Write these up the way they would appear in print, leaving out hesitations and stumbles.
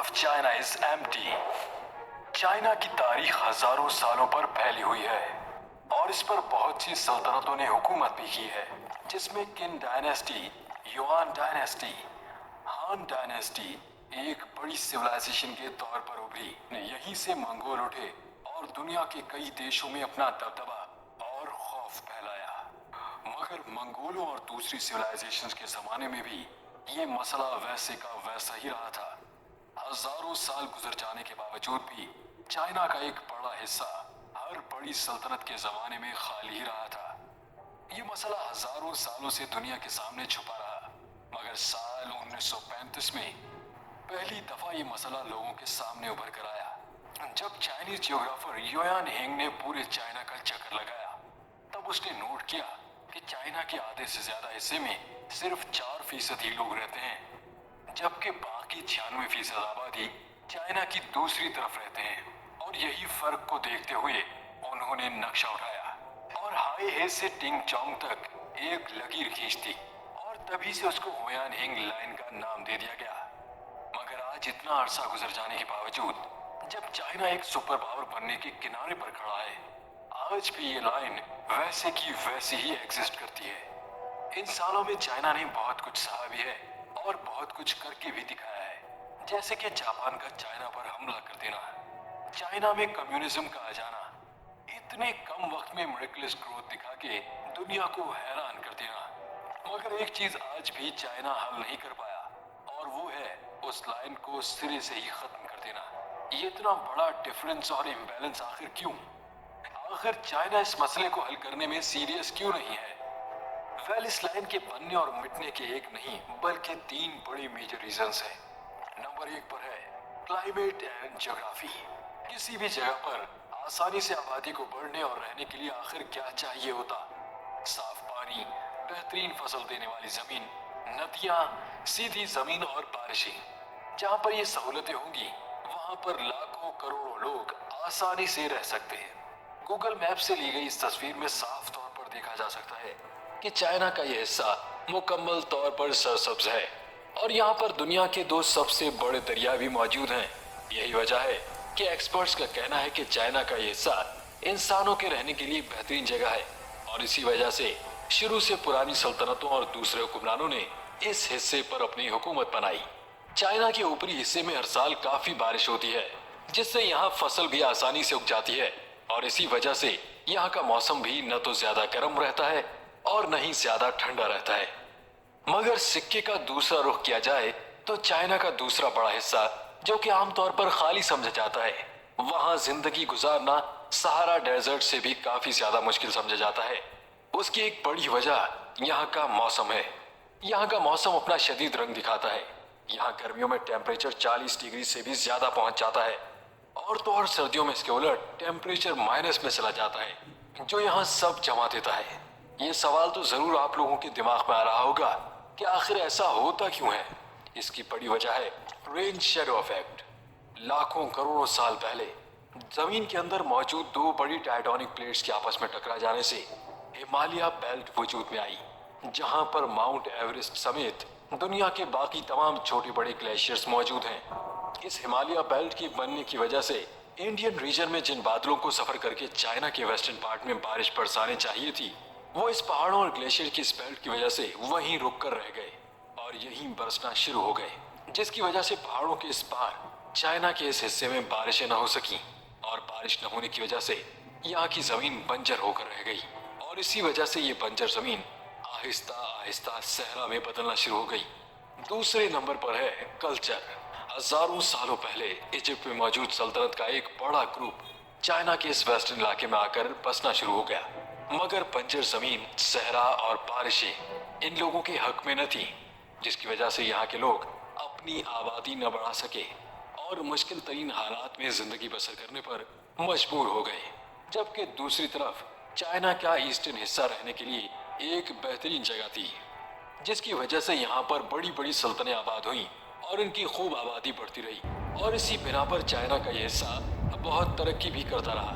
of China is empty. China की तारीख हजारों सालों पर फैली हुई है और इस पर बहुत सी सल्तनतों ने हुकूमत भी की है, जिसमें किन डायनेस्टी, युआन डायनेस्टी, हान डायनेस्टी एक बड़ी सिविलाइजेशन के तौर पर उभरी। यहीं से मंगोल उठे और दुनिया के कई देशों में अपना दबदबा और खौफ फैलाया। मगर मंगोलों और दूसरी सिविलाइजेशंस के जमाने में भी ये मसला वैसे का वैसा ही रहा था। हजारों साल गुजर जाने के बावजूद भी चाइना का एक बड़ा हिस्सा हर बड़ी सल्तनत के जमाने में खाली ही रहा था। ये मसला हजारों सालों से दुनिया के सामने छुपा रहा, मगर साल 1935 में पहली दफा ये मसला लोगों के सामने उभर कर आया। जब चाइनीज जियोग्राफर युआन हेंग ने पूरे चाइना का चक्कर लगाया, तब उसने नोट किया कि चाइना के आधे से ज्यादा हिस्से में सिर्फ 4% ही लोग रहते हैं, जबकि बाकी 96% आबादी चाइना की दूसरी तरफ रहते हैं। और यही फर्क को देखते हुए उन्होंने नक्शा उठाया और हाई हे से टिंग चोंग तक एक लकीर खींच दी और तभी से उसको हुआन हेंग लाइन का नाम दे दिया गया। मगर आज इतना अरसा गुजर जाने के बावजूद, जब चाइना एक सुपर पावर बनने के किनारे पर खड़ा है, आज भी ये लाइन वैसे की वैसी ही एग्जिस्ट करती है। इन सालों में चाइना ने बहुत कुछ सहा भी है और बहुत कुछ करके भी दिखाया है, जैसे कि जापान का चाइना पर हमला कर देना, चाइना में कम्युनिज्म का आ जाना, इतने कम वक्त में मिरेकलस ग्रोथ दिखा के दुनिया को हैरान कर देना। मगर एक चीज आज भी चाइना हल नहीं कर पाया, और वो है उस लाइन को सिरे से ही खत्म कर देना। ये इतना बड़ा डिफरेंस और इम्बैलेंस आखिर क्यों? आखिर चाइना इस मसले को हल करने में सीरियस क्यों नहीं है? वेल, इस लाइन के बनने और मिटने के एक नहीं बल्कि 3 बड़े मेजर रीजंस हैं। नंबर 1 पर है क्लाइमेट एंड ज्योग्राफी। किसी भी जगह पर आसानी से आबादी को बढ़ने और रहने के लिए आखिर क्या चाहिए होता? साफ पानी, बेहतरीन फसल देने वाली जमीन, नदियां, सीधी जमीन और बारिशें। जहां पर ये सहूलतें होंगी, वहां पर लाखों करोड़ों लोग आसानी से रह सकते हैं। गूगल मैप से ली गई इस तस्वीर में साफ तौर पर देखा जा सकता है कि चाइना का यह हिस्सा मुकम्मल तौर पर सरसब्ज है और यहाँ पर दुनिया के 2 सबसे बड़े दरिया भी मौजूद हैं। यही वजह है कि एक्सपर्ट्स का कहना है कि चाइना का यह हिस्सा इंसानों के रहने के लिए बेहतरीन जगह है, और इसी वजह से शुरू से पुरानी सल्तनतों और दूसरे हुक्मरानों ने इस हिस्से पर अपनी हुकूमत बनाई। चाइना के ऊपरी हिस्से में हर साल काफी बारिश होती है, जिससे यहाँ फसल भी आसानी से उग जाती है, और इसी वजह से यहाँ का मौसम भी न तो ज्यादा गर्म रहता है और न ही ज्यादा ठंडा रहता है। मगर सिक्के का दूसरा रुख किया जाए तो चाइना का दूसरा बड़ा हिस्सा, जो कि आमतौर पर खाली समझा जाता है, वहां जिंदगी गुजारना सहारा डेजर्ट से भी काफी ज्यादा मुश्किल समझा जाता है। उसकी एक बड़ी वजह यहाँ का मौसम है। यहाँ का मौसम अपना शदीद रंग दिखाता है। यहाँ गर्मियों में टेम्परेचर 40 डिग्री से भी ज्यादा पहुंच जाता है, और तो और सर्दियों में इसके उलट टेम्परेचर माइनस में चला जाता है, जो यहाँ सब जमा देता है। ये सवाल तो जरूर आप लोगों के दिमाग में आ रहा होगा कि आखिर ऐसा होता क्यों है? इसकी बड़ी वजह है रेन शैडो इफेक्ट। लाखों करोड़ों साल पहले जमीन के अंदर मौजूद 2 बड़ी टाइटॉनिक प्लेट्स के आपस में टकरा जाने से हिमालय बेल्ट वजूद में आई, जहां पर माउंट एवरेस्ट समेत दुनिया के बाकी तमाम छोटे बड़े ग्लेशियर्स मौजूद हैं। इस हिमालय बेल्ट के बनने की वजह से इंडियन रीजन में जिन बादलों को सफर करके चाइना के वेस्टर्न पार्ट में बारिश बरसाने चाहिए थी, वो इस पहाड़ों और ग्लेशियर की इस बेल्ट की वजह से वहीं रुक कर रह गए और यहीं बरसना शुरू हो गए, जिसकी वजह से पहाड़ों के इस पार चाइना के इस हिस्से में बारिशें न हो सकी, और बारिश न होने की वजह से यहाँ की जमीन बंजर होकर रह गई, और इसी वजह से ये बंजर जमीन आहिस्ता आहिस्ता सहरा में बदलना शुरू हो गई। दूसरे नंबर पर है कल्चर। हजारों सालों पहले इजिप्ट में मौजूद सल्तनत का एक बड़ा ग्रुप चाइना के इस वेस्टर्न इलाके में आकर बसना शुरू हो गया, मगर बंजर जमीन, सहरा और बारिशें इन लोगों के हक में न थी, जिसकी वजह से यहाँ के लोग अपनी आबादी न बढ़ा सके और मुश्किल तरीन हालात में जिंदगी बसर करने पर मजबूर हो गए। जबकि दूसरी तरफ चाइना का ईस्टर्न हिस्सा रहने के लिए एक बेहतरीन जगह थी, जिसकी वजह से यहाँ पर बड़ी बड़ी सल्तनतें आबाद हुई और इनकी खूब आबादी बढ़ती रही, और इसी बिना पर चाइना का यह हिस्सा बहुत तरक्की भी करता रहा,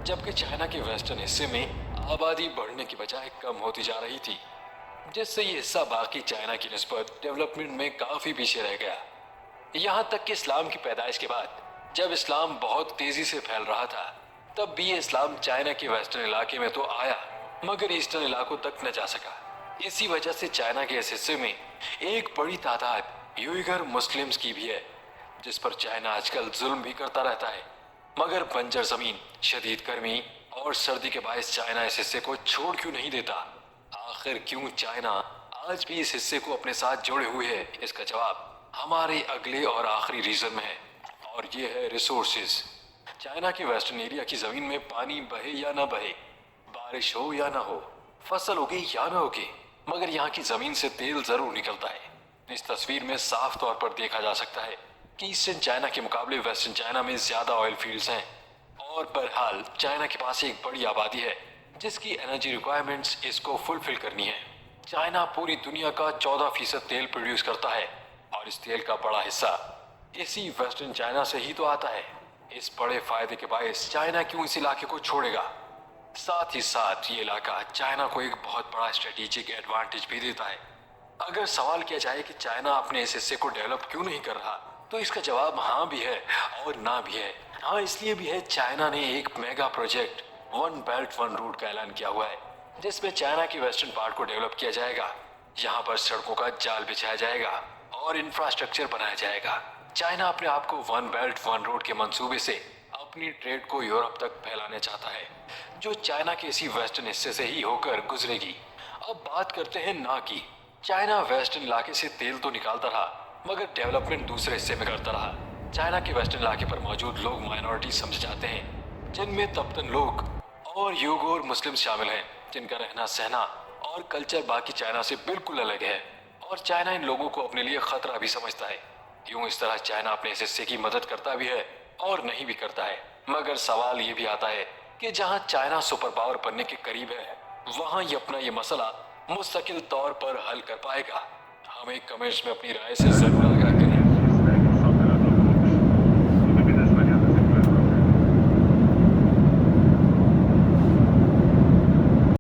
जबकि चाइना के वेस्टर्न हिस्से में आबादी बढ़ने की बजाय कम होती जा रही थी, जिससे ये हिस्सा बाकी चाइना की निस्बत डेवलपमेंट में काफी पीछे रह गया। यहाँ तक कि इस्लाम की पैदाइश के बाद जब इस्लाम बहुत तेजी से फैल रहा था, तब भी ये इस्लाम चाइना के वेस्टर्न इलाके में तो आया, मगर ईस्टर्न इलाकों तक न जा सका। इसी वजह से चाइना के इस हिस्से में एक बड़ी तादाद यूइगर मुस्लिम्स की भी है, जिस पर चाइना आजकल जुल्म भी करता रहता है। मगर बंजर जमीन, शदीद गर्मी और सर्दी के बायस चाइना इस हिस्से को छोड़ क्यों नहीं देता? आखिर क्यों चाइना आज भी इस हिस्से को अपने साथ जोड़े हुए है? इसका जवाब हमारे अगले और आखिरी रीजन में है, और ये है रिसोर्सेज। चाइना के वेस्टर्न एरिया की जमीन में पानी बहे या ना बहे, बारिश हो या ना हो, फसल उगे या ना उगे, मगर यहाँ की जमीन से तेल जरूर निकलता है। इस तस्वीर में साफ तौर पर देखा जा सकता है कि ईस्टर्न चाइना के मुकाबले वेस्टर्न चाइना में ज्यादा ऑयल फील्ड्स हैं, और बहरहाल चाइना के पास एक बड़ी आबादी है जिसकी एनर्जी रिक्वायरमेंट्स इसको फुलफिल करनी है। चाइना पूरी दुनिया का 14% तेल प्रोड्यूस करता है, और इस तेल का बड़ा हिस्सा इसी वेस्टर्न चाइना से ही तो आता है। इस बड़े फायदे के बायस चाइना क्यों इस इलाके को छोड़ेगा? साथ ही साथ ये इलाका चाइना को एक बहुत बड़ा स्ट्रेटेजिक एडवांटेज भी देता है। अगर सवाल किया जाए कि चाइना अपने इस हिस्से को डेवलप क्यों नहीं कर रहा, तो इसका जवाब हाँ भी है और ना भी है। हाँ इसलिए भी है, चाइना ने एक mega project one belt one route का ऐलान किया हुआ है, जिसमें चाइना की वेस्टर्न पार्ट को डेवलप किया जाएगा। यहाँ पर सड़कों का जाल बिछाया जाएगा और इंफ्रास्ट्रक्चर बनाया जाएगा। चाइना अपने आप को वन बेल्ट वन रोड के मंसूबे से अपनी ट्रेड को यूरोप तक फैलाने चाहता है, जो चाइना के इसी वेस्टर्न हिस्से से ही होकर गुजरेगी। अब बात करते हैं ना की। चाइना वेस्टर्न इलाके से तेल तो निकालता रहा, मगर डेवलपमेंट दूसरे हिस्से में करता रहा। चाइना के वेस्टर्न इलाके पर मौजूद लोग माइनॉरिटी समझे जाते हैं, जिनमें तबतन लोग और यूगोर मुस्लिम शामिल हैं, जिनका रहना सहना और कल्चर बाकी चाइना से बिल्कुल अलग है, और चाइना इन लोगों को अपने लिए खतरा भी समझता है। यूं इस तरह चाइना अपने इस हिस्से की मदद करता भी है और नहीं भी करता है। मगर सवाल ये भी आता है कि जहां चाइना सुपर पावर बनने के करीब है, वहां ये अपना ये मसला मुस्तकिल तौर पर हल कर पाएगा? हमें कमेंट्स में अपनी राय से जरूर आगाह करें।